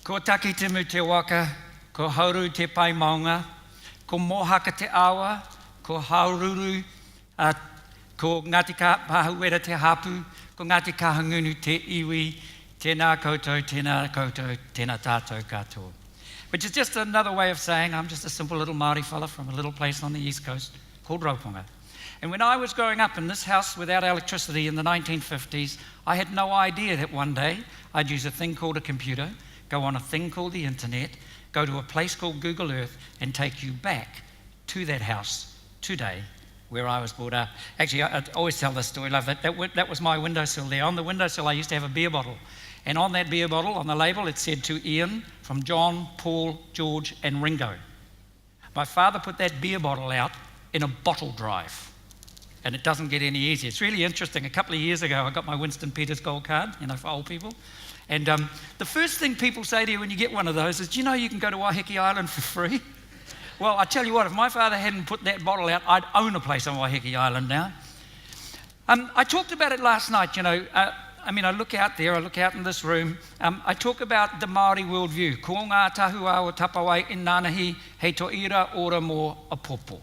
Ko taki te mu te waka, ko hauru te pai maunga, ko mohaka te awa, ko haururu, ko Ngāti Pahuera te hapu, ko Ngāti Kahungunu te iwi, tēnā koutou, tēnā tātou katoa. Which is just another way of saying I'm just a simple little Māori fella from a little place on the east coast called Raupunga. And when I was growing up in this house without electricity in the 1950s, I had no idea that one day I'd use a thing called a computer, go on a thing called the internet, go to a place called Google Earth and take you back to that house today where I was brought up. Actually, I always tell this story, love it. That was my windowsill there. On the windowsill, I used to have a beer bottle. And on that beer bottle, on the label, it said to Ian, from John, Paul, George, and Ringo. My father put that beer bottle out in a bottle drive. And it doesn't get any easier. It's really interesting. A couple of years ago, I got my Winston Peters gold card, for old people. And the first thing people say to you when you get one of those is, do you know you can go to Waiheke Island for free? Well, I tell you what, if my father hadn't put that bottle out, I'd own a place on Waiheke Island now. I talked about it last night, I look out there, I look out in this room, I talk about the Māori worldview. Ko ngā tahua o tapawai i nānahi, hei to ira ora mō apopo.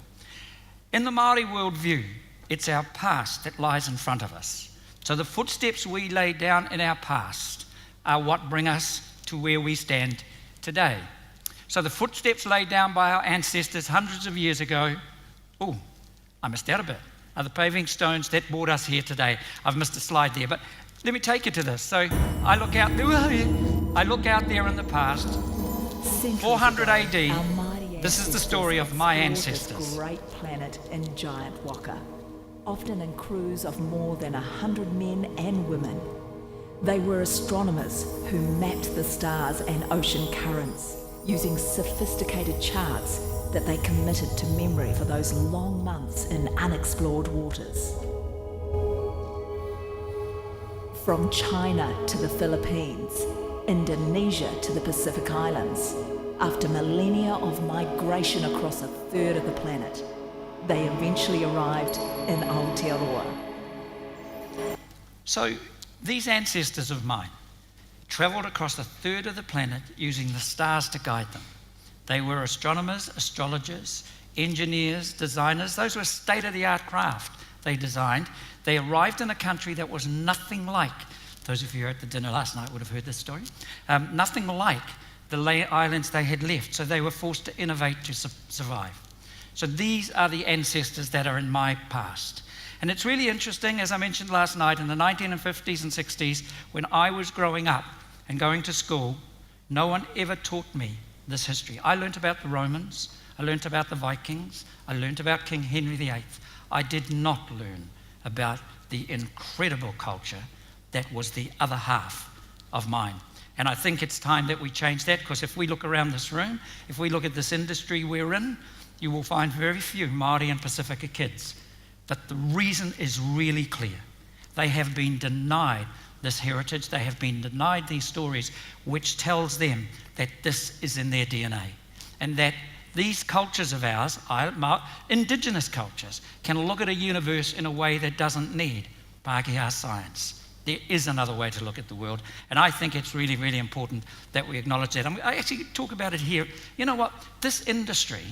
In the Māori worldview, it's our past that lies in front of us. So the footsteps we lay down in our past are what bring us to where we stand today. So the footsteps laid down by our ancestors hundreds of years ago, I missed out a bit, are the paving stones that brought us here today. I've missed a slide there, but let me take you to this. So I look out there in the past, 400 AD, this is the story of my ancestors. This great planet in giant waka, often in crews of more than 100 men and women. They were astronomers who mapped the stars and ocean currents using sophisticated charts that they committed to memory for those long months in unexplored waters. From China to the Philippines, Indonesia to the Pacific Islands, after millennia of migration across a third of the planet, they eventually arrived in Aotearoa. So these ancestors of mine travelled across a third of the planet using the stars to guide them. They were astronomers, astrologers, engineers, designers. Those were state-of-the-art craft they designed. They arrived in a country that was nothing like, those of you who were at the dinner last night would have heard this story, nothing like the islands they had left. So they were forced to innovate to survive. So these are the ancestors that are in my past. And it's really interesting, as I mentioned last night, in the 1950s and 60s, when I was growing up and going to school, no one ever taught me this history. I learnt about the Romans, I learnt about the Vikings, I learnt about King Henry VIII. I did not learn about the incredible culture that was the other half of mine. And I think it's time that we change that, because if we look around this room, if we look at this industry we're in, you will find very few Māori and Pacifica kids. But the reason is really clear. They have been denied this heritage, they have been denied these stories, which tells them that this is in their DNA. And that these cultures of ours, indigenous cultures, can look at a universe in a way that doesn't need Pākehā science. There is another way to look at the world, and I think it's really, really important that we acknowledge that. I actually talk about it here. You know what? This industry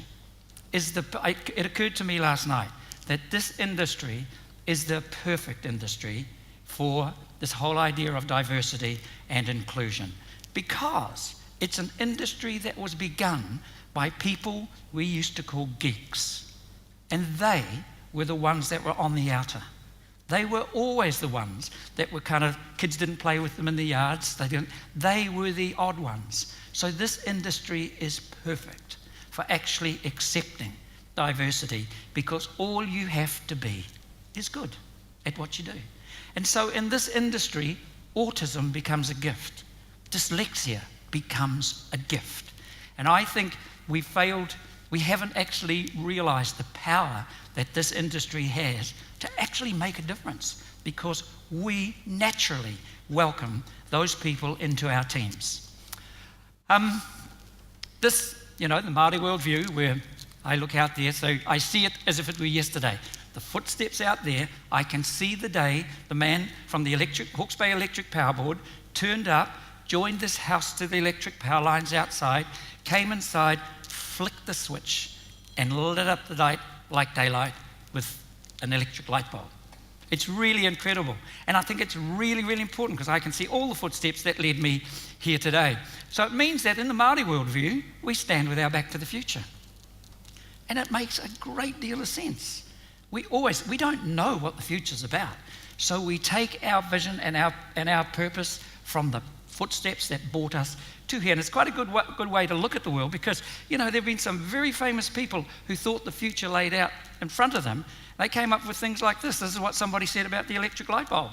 is it occurred to me last night that this industry is the perfect industry for this whole idea of diversity and inclusion, because it's an industry that was begun by people we used to call geeks. And they were the ones that were on the outer. They were always the ones that were kids didn't play with them in the yards. They were the odd ones. So this industry is perfect for actually accepting diversity, because all you have to be is good at what you do. And so in this industry, autism becomes a gift. Dyslexia becomes a gift. And I think we haven't actually realized the power that this industry has to actually make a difference, because we naturally welcome those people into our teams. The Māori worldview, where I look out there, so I see it as if it were yesterday. The footsteps out there, I can see the day the man from the Hawke's Bay Electric Power Board turned up joined this house to the electric power lines outside, came inside, flicked the switch, and lit up the night like daylight with an electric light bulb. It's really incredible. And I think it's really, really important because I can see all the footsteps that led me here today. So it means that in the Māori worldview, we stand with our back to the future. And it makes a great deal of sense. We don't know what the future's about. So we take our vision and our purpose from the footsteps that brought us to here. And it's quite a good way to look at the world because, there have been some very famous people who thought the future laid out in front of them. They came up with things like this. This is what somebody said about the electric light bulb.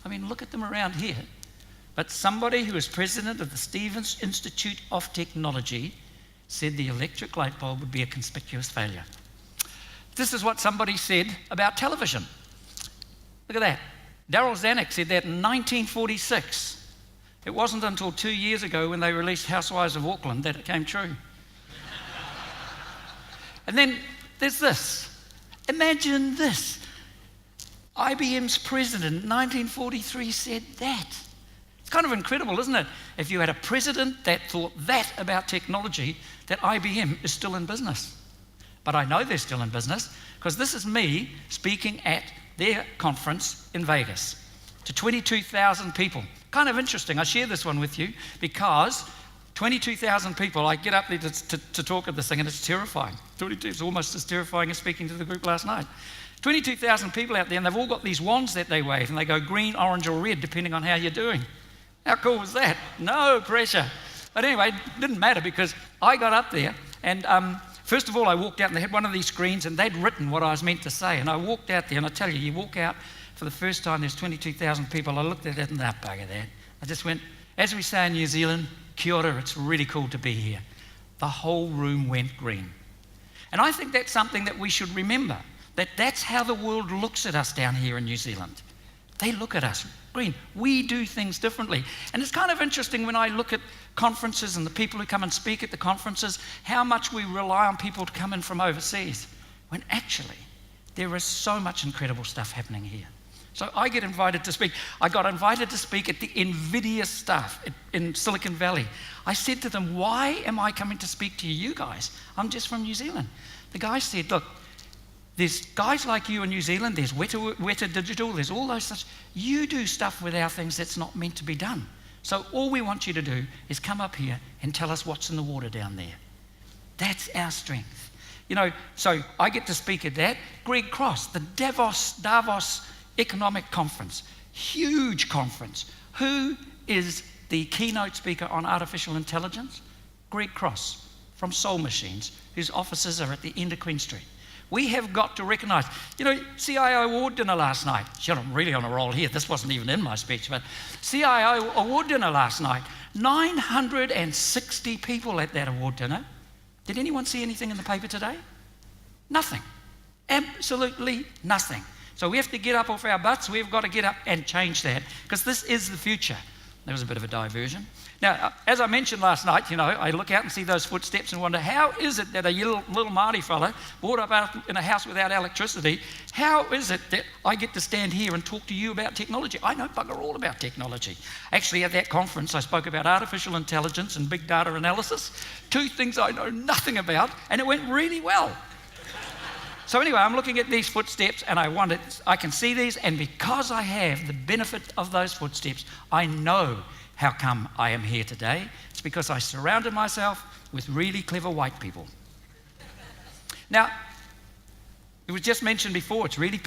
I mean, look at them around here. But somebody who is president of the Stevens Institute of Technology said the electric light bulb would be a conspicuous failure. This is what somebody said about television. Look at that. Daryl Zanuck said that in 1946. It wasn't until 2 years ago when they released Housewives of Auckland that it came true. And then there's this. Imagine this. IBM's president in 1943 said that. It's kind of incredible, isn't it? If you had a president that thought that about technology, that IBM is still in business. But I know they're still in business because this is me speaking at their conference in Vegas to 22,000 people. Kind of interesting. I share this one with you because 22,000 people, I get up there to talk at this thing and it's terrifying. 22 is almost as terrifying as speaking to the group last night. 22,000 people out there and they've all got these wands that they wave and they go green, orange or red depending on how you're doing. How cool was that? No pressure. But anyway, it didn't matter because I got up there and first of all I walked out and they had one of these screens and they'd written what I was meant to say and I walked out there and I tell you, you walk out for the first time, there's 22,000 people. I looked at it and bugger that. I just went, as we say in New Zealand, kia ora, it's really cool to be here. The whole room went green. And I think that's something that we should remember, that's how the world looks at us down here in New Zealand. They look at us green. We do things differently. And it's kind of interesting when I look at conferences and the people who come and speak at the conferences, how much we rely on people to come in from overseas, when actually there is so much incredible stuff happening here. So I get invited to speak. I got invited to speak at the NVIDIA staff in Silicon Valley. I said to them, why am I coming to speak to you guys? I'm just from New Zealand. The guy said, look, there's guys like you in New Zealand, there's Weta Digital, there's all those stuff. You do stuff with our things that's not meant to be done. So all we want you to do is come up here and tell us what's in the water down there. That's our strength. So I get to speak at that. Greg Cross, the Davos Economic Conference, huge conference. Who is the keynote speaker on artificial intelligence? Greg Cross from Soul Machines, whose offices are at the end of Queen Street. We have got to recognise, CIO award dinner last night. Shit, I'm really on a roll here. This wasn't even in my speech, but CIO award dinner last night. 960 people at that award dinner. Did anyone see anything in the paper today? Nothing. Absolutely nothing. So we have to get up off our butts. We've got to get up and change that because this is the future. There was a bit of a diversion. Now, as I mentioned last night, I look out and see those footsteps and wonder, how is it that a little Māori fella brought up out in a house without electricity, how is it that I get to stand here and talk to you about technology? I know bugger all about technology. Actually, at that conference, I spoke about artificial intelligence and big data analysis, two things I know nothing about, and it went really well. So anyway, I'm looking at these footsteps and I can see these, and because I have the benefit of those footsteps, I know how come I am here today. It's because I surrounded myself with really clever white people. Now, it was just mentioned before, it's really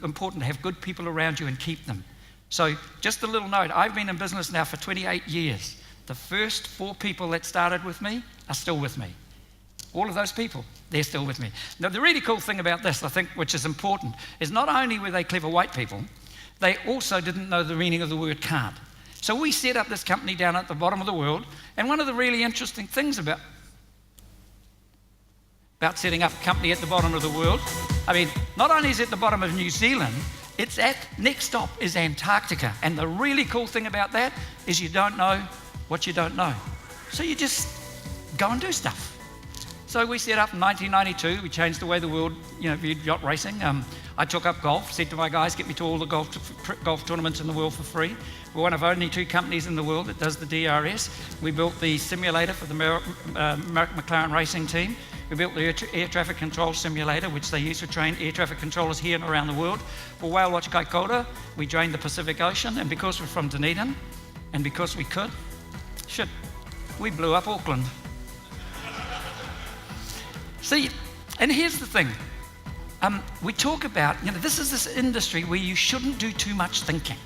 important to have good people around you and keep them. So just a little note, I've been in business now for 28 years. The first 4 people that started with me are still with me. All of those people, they're still with me. Now, the really cool thing about this, I think, which is important, is not only were they clever white people, they also didn't know the meaning of the word can't. So we set up this company down at the bottom of the world, and one of the really interesting things about setting up a company at the bottom of the world, not only is it the bottom of New Zealand, next stop is Antarctica. And the really cool thing about that is you don't know what you don't know. So you just go and do stuff. So we set up in 1992. We changed the way the world, viewed yacht racing. I took up golf, said to my guys, get me to all the golf tournaments in the world for free. We're one of only 2 companies in the world that does the DRS. We built the simulator for the McLaren racing team. We built the air traffic control simulator, which they use to train air traffic controllers here and around the world. For Whale Watch Kaikoura, we drained the Pacific Ocean, and because we're from Dunedin, and because we could, we blew up Auckland. See, and here's the thing. We talk about, this is this industry where you shouldn't do too much thinking.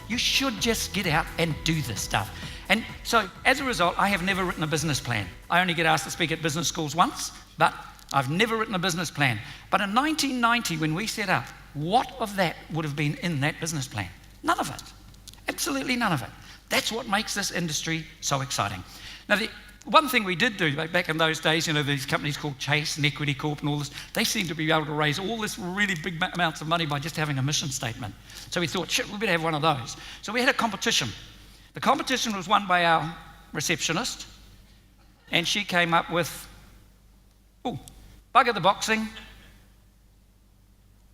You should just get out and do this stuff. And so, as a result, I have never written a business plan. I only get asked to speak at business schools once, but I've never written a business plan. But in 1990, when we set up, what of that would have been in that business plan? None of it. Absolutely none of it. That's what makes this industry so exciting. Now, the one thing we did do back in those days, these companies called Chase and Equity Corp and all this, they seemed to be able to raise all this really big amounts of money by just having a mission statement. So we thought, we better have one of those. So we had a competition. The competition was won by our receptionist, and she came up with, bugger the boxing,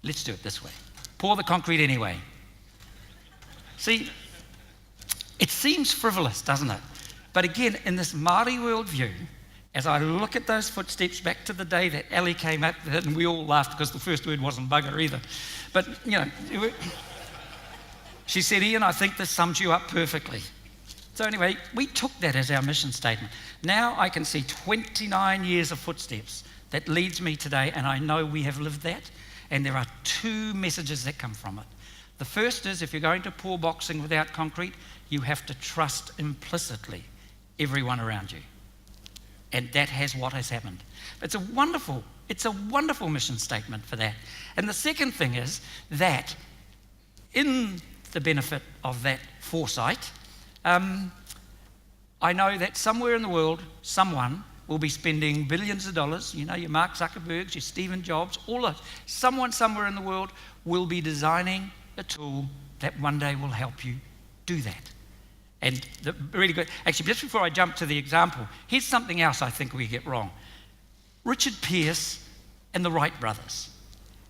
let's do it this way. Pour the concrete anyway. See, it seems frivolous, doesn't it? But again, in this Māori worldview, as I look at those footsteps back to the day that Ellie came up with it, and we all laughed because the first word wasn't bugger either. But, she said, Ian, I think this sums you up perfectly. So anyway, we took that as our mission statement. Now I can see 29 years of footsteps that leads me today, and I know we have lived that, and there are 2 messages that come from it. The first is, if you're going to pour boxing without concrete, you have to trust implicitly everyone around you. And that has what has happened. It's a wonderful mission statement for that. And the second thing is that in the benefit of that foresight, I know that somewhere in the world, someone will be spending billions of dollars, your Mark Zuckerbergs, your Stephen Jobs, all those. Someone somewhere in the world will be designing a tool that one day will help you do that. And really good. Actually, just before I jump to the example, here's something else I think we get wrong. Richard Pearce and the Wright brothers.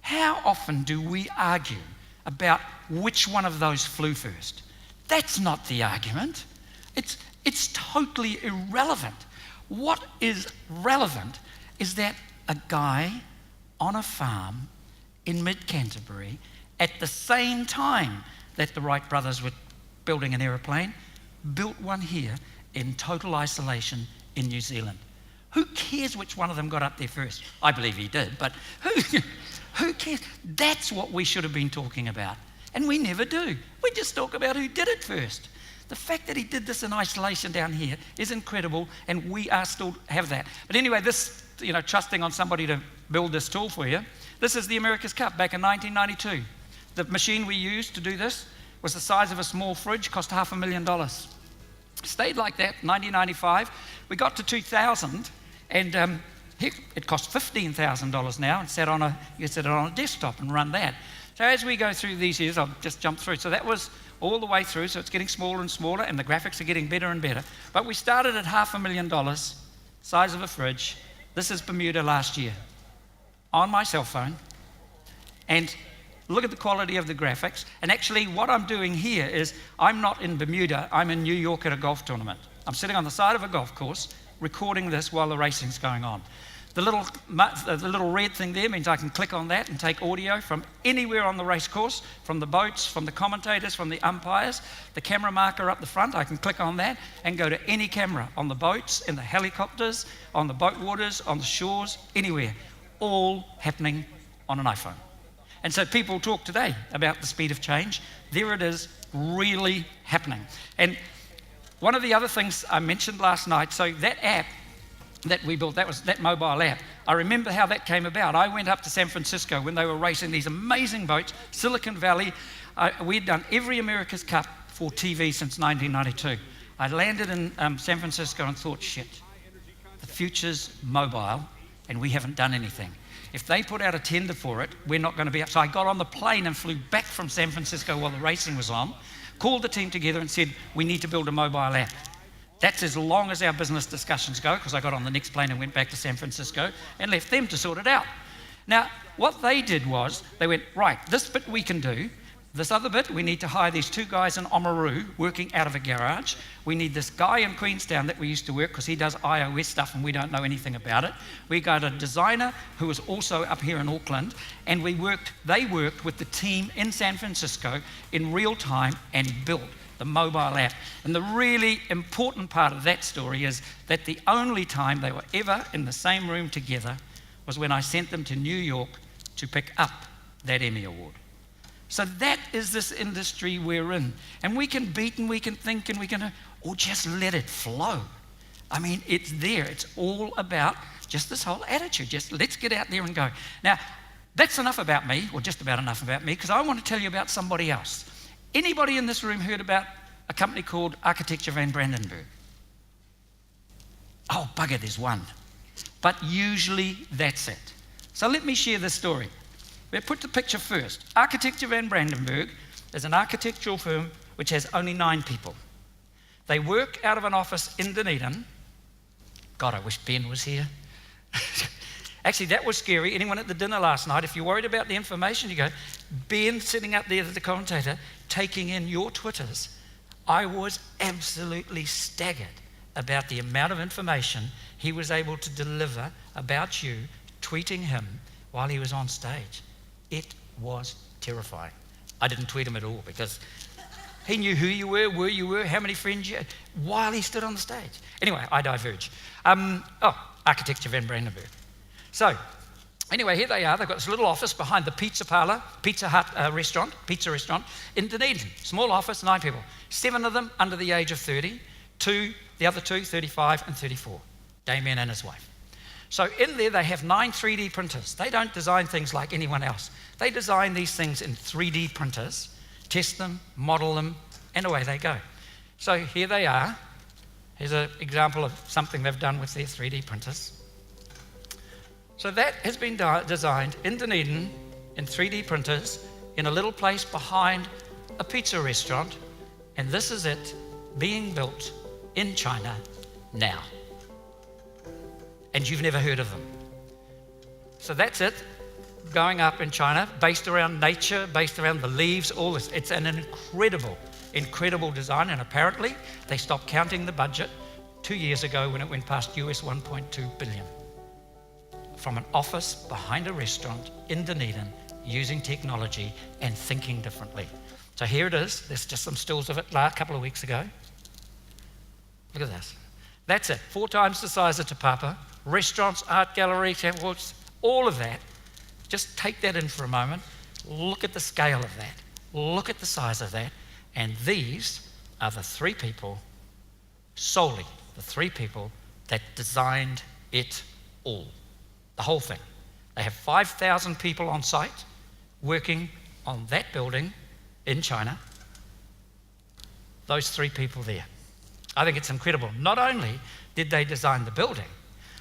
How often do we argue about which one of those flew first? That's not the argument. It's totally irrelevant. What is relevant is that a guy on a farm in mid-Canterbury, at the same time that the Wright brothers were building an aeroplane, built one here in total isolation in New Zealand. Who cares which one of them got up there first? I believe he did, but who cares? That's what we should have been talking about. And we never do. We just talk about who did it first. The fact that he did this in isolation down here is incredible, and we are still have that. But anyway, this, trusting on somebody to build this tool for you, this is the America's Cup back in 1992. The machine we used to do this was the size of a small fridge, cost $500,000. Stayed like that, 1995. We got to 2000, and it cost $15,000 now, and you set it on a desktop and run that. So as we go through these years, I'll just jump through. So that was all the way through, so it's getting smaller and smaller, and the graphics are getting better and better. But we started at $500,000, size of a fridge. This is Bermuda last year, on my cell phone. And look at the quality of the graphics. And actually, what I'm doing here is, I'm not in Bermuda, I'm in New York at a golf tournament. I'm sitting on the side of a golf course, recording this while the racing's going on. The little red thing there means I can click on that and take audio from anywhere on the race course, from the boats, from the commentators, from the umpires. The camera marker up the front, I can click on that and go to any camera on the boats, in the helicopters, on the boat waters, on the shores, anywhere. All happening on an iPhone. And so people talk today about the speed of change. There it is, really happening. And one of the other things I mentioned last night, so that app that we built, that mobile app, I remember how that came about. I went up to San Francisco when they were racing these amazing boats, Silicon Valley. We'd done every America's Cup for TV since 1992. I landed in San Francisco and thought, shit, the future's mobile and we haven't done anything. If they put out a tender for it, we're not going to be up. So I got on the plane and flew back from San Francisco while the racing was on, called the team together and said, we need to build a mobile app. That's as long as our business discussions go, because I got on the next plane and went back to San Francisco and left them to sort it out. Now, what they did was, they went, right, this bit we can do. This other bit, we need to hire these 2 guys in Oamaru working out of a garage. We need this guy in Queenstown that we used to work because he does iOS stuff and we don't know anything about it. We got a designer who was also up here in Auckland, and they worked with the team in San Francisco in real time and built the mobile app. And the really important part of that story is that the only time they were ever in the same room together was when I sent them to New York to pick up that Emmy Award. So that is this industry we're in. And we can beat and we can think and we can, or just let it flow. I mean, it's there. It's all about just this whole attitude. Just let's get out there and go. Now, that's enough about me, or just about enough about me, because I want to tell you about somebody else. Anybody in this room heard about a company called Architecture van Brandenburg? Oh, bugger, there's one. But usually that's it. So let me share this story. We'll put the picture first. Architecture van Brandenburg is an architectural firm which has only 9 people. They work out of an office in Dunedin. God, I wish Ben was here. Actually, that was scary. Anyone at the dinner last night, if you're worried about the information, you go, Ben sitting up there as the commentator, taking in your Twitters. I was absolutely staggered about the amount of information he was able to deliver about you, tweeting him while he was on stage. It was terrifying. I didn't tweet him at all because he knew who you were, where you were, how many friends you had, while he stood on the stage. Anyway, I diverge. Architecture van Brandenburg. So, anyway, here they are. They've got this little office behind the pizza hut pizza restaurant in Dunedin. Small office, 9 people. 7 of them under the age of 30. The other two, 35 and 34. Damien and his wife. So in there, they have 9 3D printers. They don't design things like anyone else. They design these things in 3D printers, test them, model them, and away they go. So here they are. Here's an example of something they've done with their 3D printers. So that has been designed in Dunedin in 3D printers in a little place behind a pizza restaurant. And this is it being built in China now. And you've never heard of them. So that's it, going up in China, based around nature, based around the leaves, all this. It's an incredible design, and apparently they stopped counting the budget 2 years ago when it went past US 1.2 billion. From an office behind a restaurant in Dunedin, using technology and thinking differently. So here it is. There's just some stills of it a couple of weeks ago. Look at this. That's it, 4 times the size of Te Papa. Restaurants, art galleries, all of that. Just take that in for a moment. Look at the scale of that. Look at the size of that. And these are the 3 people, solely the 3 people that designed it all. The whole thing. They have 5,000 people on site working on that building in China. Those 3 people there. I think it's incredible. Not only did they design the building,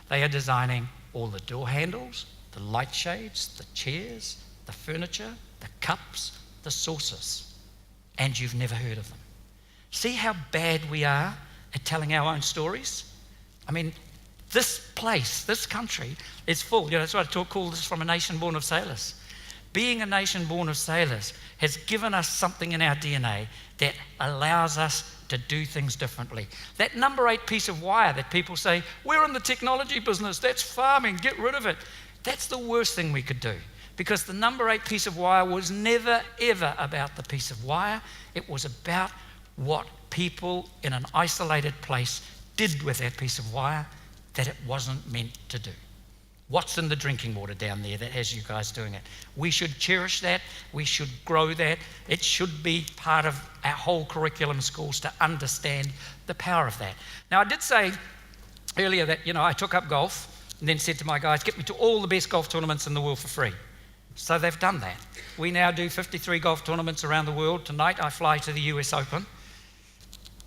they are designing all the door handles, the light shades, the chairs, the furniture, the cups, the saucers. And you've never heard of them. See how bad we are at telling our own stories? I mean, this place, this country is full. That's why I call this from a nation born of sailors. Being a nation born of sailors has given us something in our DNA that allows us to do things differently. That number 8 piece of wire that people say, we're in the technology business, that's farming, get rid of it. That's the worst thing we could do, because the number 8 piece of wire was never, ever about the piece of wire. It was about what people in an isolated place did with that piece of wire that it wasn't meant to do. What's in the drinking water down there that has you guys doing it? We should cherish that. We should grow that. It should be part of our whole curriculum in schools to understand the power of that. Now, I did say earlier that, I took up golf and then said to my guys, get me to all the best golf tournaments in the world for free. So they've done that. We now do 53 golf tournaments around the world. Tonight, I fly to the US Open.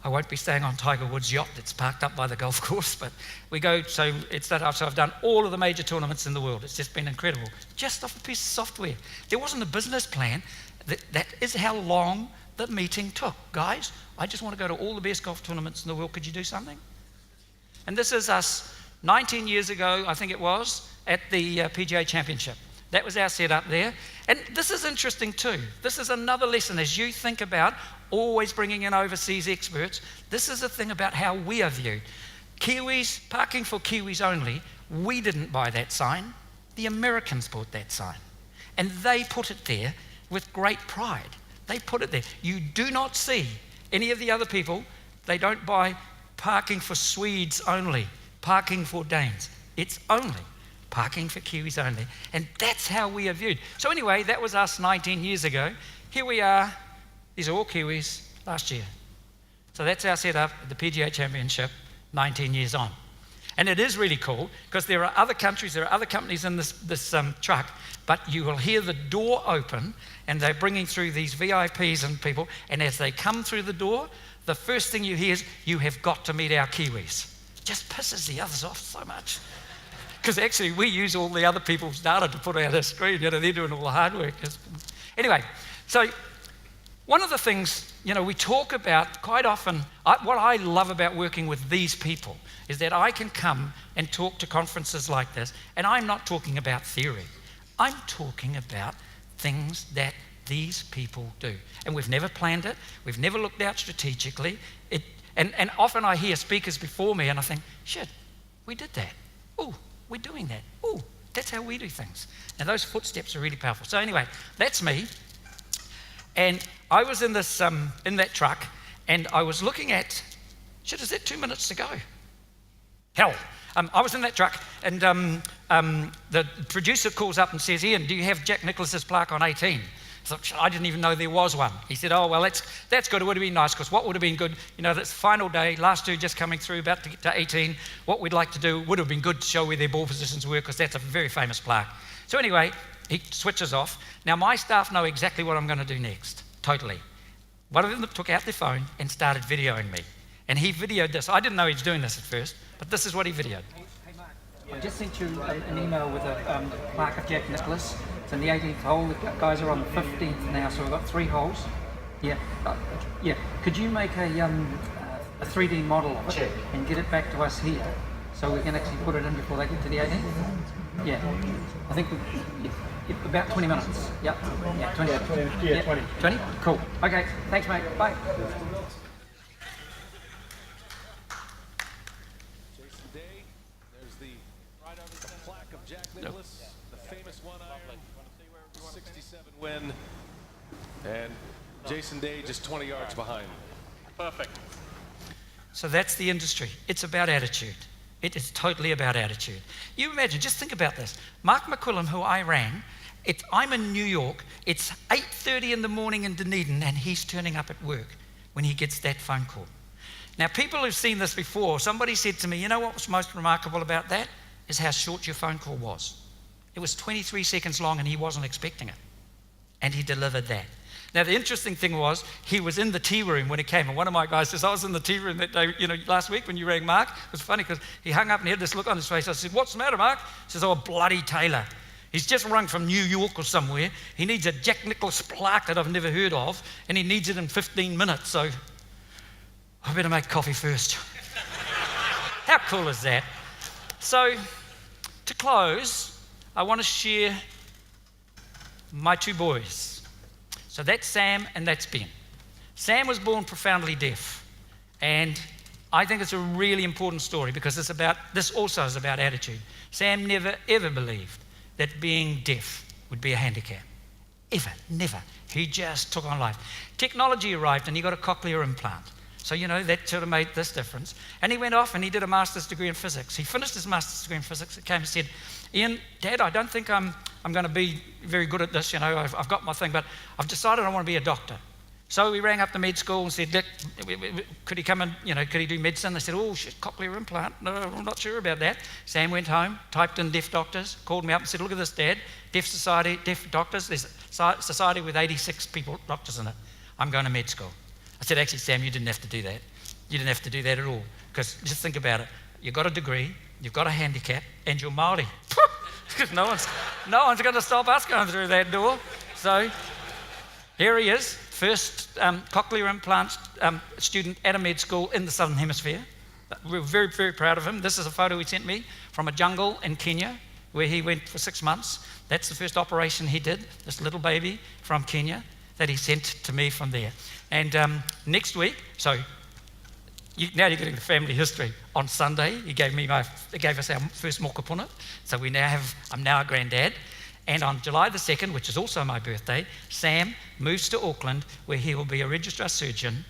I won't be staying on Tiger Woods' yacht that's parked up by the golf course, but we go, so I've done all of the major tournaments in the world. It's just been incredible. Just off a piece of software. There wasn't a business plan. That is how long the meeting took. Guys, I just want to go to all the best golf tournaments in the world. Could you do something? And this is us 19 years ago, I think it was, at the PGA Championship. That was our setup there. And this is interesting too. This is another lesson as you think about always bringing in overseas experts. This is a thing about how we are viewed. Kiwis, parking for Kiwis only, we didn't buy that sign. The Americans bought that sign. And they put it there with great pride. They put it there. You do not see any of the other people, they don't buy parking for Swedes only, parking for Danes. It's only parking for Kiwis only. And that's how we are viewed. So anyway, that was us 19 years ago. Here we are. These are all Kiwis last year. So that's our setup at the PGA Championship 19 years on. And it is really cool because there are other countries, there are other companies in this truck, but you will hear the door open and they're bringing through these VIPs and people. And as they come through the door, the first thing you hear is, "You have got to meet our Kiwis." Just pisses the others off so much. Because actually we use all the other people's data to put out a screen, they're doing all the hard work. Anyway, so one of the things, we talk about quite often, what I love about working with these people is that I can come and talk to conferences like this, and I'm not talking about theory. I'm talking about things that these people do. And we've never planned it, we've never looked out strategically. And often I hear speakers before me and I think, shit, we did that. Ooh, we're doing that. Ooh, that's how we do things. And those footsteps are really powerful. So anyway, that's me. And I was in that truck, and I was looking at, shit, is that 2 minutes to go? Hell, I was in that truck, and the producer calls up and says, "Ian, do you have Jack Nicklaus's plaque on 18? So I didn't even know there was one. He said, "Oh, well, that's good. It would have been nice, because what would have been good, that's final day, last two just coming through, about to get to 18. What we'd like to do would have been good to show where their ball positions were, because that's a very famous plaque." So anyway, he switches off. Now, my staff know exactly what I'm going to do next, totally. One of them took out their phone and started videoing me. And he videoed this. I didn't know he was doing this at first, but this is what he videoed. Hey Mark, I just sent you an email with a plaque of Jack Nicklaus. It's in the 18th hole. The guys are on the 15th now, so we've got 3 holes. Yeah. Could you make a 3D model of it and get it back to us here, so we can actually put it in before they get to the 18th? Yeah. I think about 20 minutes. Yep. Yeah, 20. Yeah, 20. 20? Cool. Okay. Thanks, mate. Bye. Plaque of Jack Nicklaus, the famous one iron, 67 win, and Jason Day just 20 yards behind. Perfect. So that's the industry. It's about attitude. It is totally about attitude. You imagine, just think about this. Mark McQuillan, who I rang, I'm in New York, it's 8:30 in the morning in Dunedin, and he's turning up at work when he gets that phone call. Now, people who've seen this before, somebody said to me, "You know what was most remarkable about that? Is how short your phone call was. It was 23 seconds long, and he wasn't expecting it. And he delivered that." Now, the interesting thing was, he was in the tea room when he came, and one of my guys says, "I was in the tea room that day, last week when you rang Mark." It was funny because he hung up and he had this look on his face. I said, "What's the matter, Mark?" He says, "Oh, bloody Taylor. He's just rung from New York or somewhere. He needs a Jack Nicklaus plaque that I've never heard of, and he needs it in 15 minutes, so I better make coffee first." How cool is that? So, to close, I want to share my 2 boys. So that's Sam and that's Ben. Sam was born profoundly deaf, and I think it's a really important story because this also is about attitude. Sam never ever believed that being deaf would be a handicap. Ever, never. He just took on life. Technology arrived and he got a cochlear implant. So, that sort of made this difference. And he went off and he did a master's degree in physics. He finished his master's degree in physics. He came and said, "Ian, Dad, I don't think I'm going to be very good at this. I've got my thing, but I've decided I want to be a doctor." So we rang up the med school and said, "Dick, could he come and, could he do medicine?" They said, "Oh, shit, cochlear implant. No, I'm not sure about that." Sam went home, typed in deaf doctors, called me up and said, "Look at this, Dad. Deaf society, deaf doctors. There's a society with 86 doctors in it. I'm going to med school." I said, "Actually, Sam, you didn't have to do that. You didn't have to do that at all. Because just think about it. You've got a degree, you've got a handicap, and you're Māori." Because no one's going to stop us going through that door. So here he is, first cochlear implant student at a med school in the Southern Hemisphere. We're very, very proud of him. This is a photo he sent me from a jungle in Kenya where he went for 6 months. That's the first operation he did, this little baby from Kenya that he sent to me from there. And next week, so now you're getting the family history. On Sunday, he gave us our first mokopuna. So I'm now a granddad. And on July the 2nd, which is also my birthday, Sam moves to Auckland, where he will be a registrar surgeon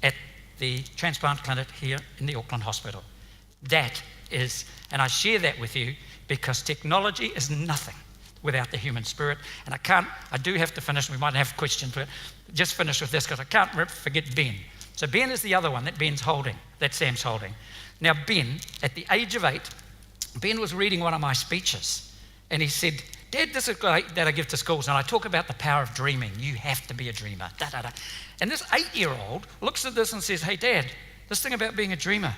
at the transplant clinic here in the Auckland Hospital. That is, and I share that with you because technology is nothing without the human spirit. And I do have to finish, we might have questions, but just finish with this because I can't forget Ben. So Ben is the other one that Sam's holding. Now Ben, at the age of 8, Ben was reading one of my speeches and he said, Dad, this is great that I give to schools and I talk about the power of dreaming. You have to be a dreamer, And this 8-year-old looks at this and says, hey Dad, this thing about being a dreamer,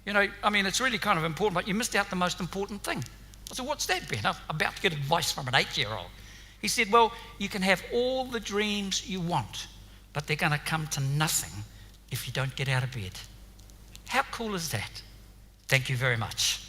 it's really kind of important, but you missed out the most important thing. I said, what's that, Ben? I'm about to get advice from an 8-year-old. He said, well, you can have all the dreams you want, but they're going to come to nothing if you don't get out of bed. How cool is that? Thank you very much.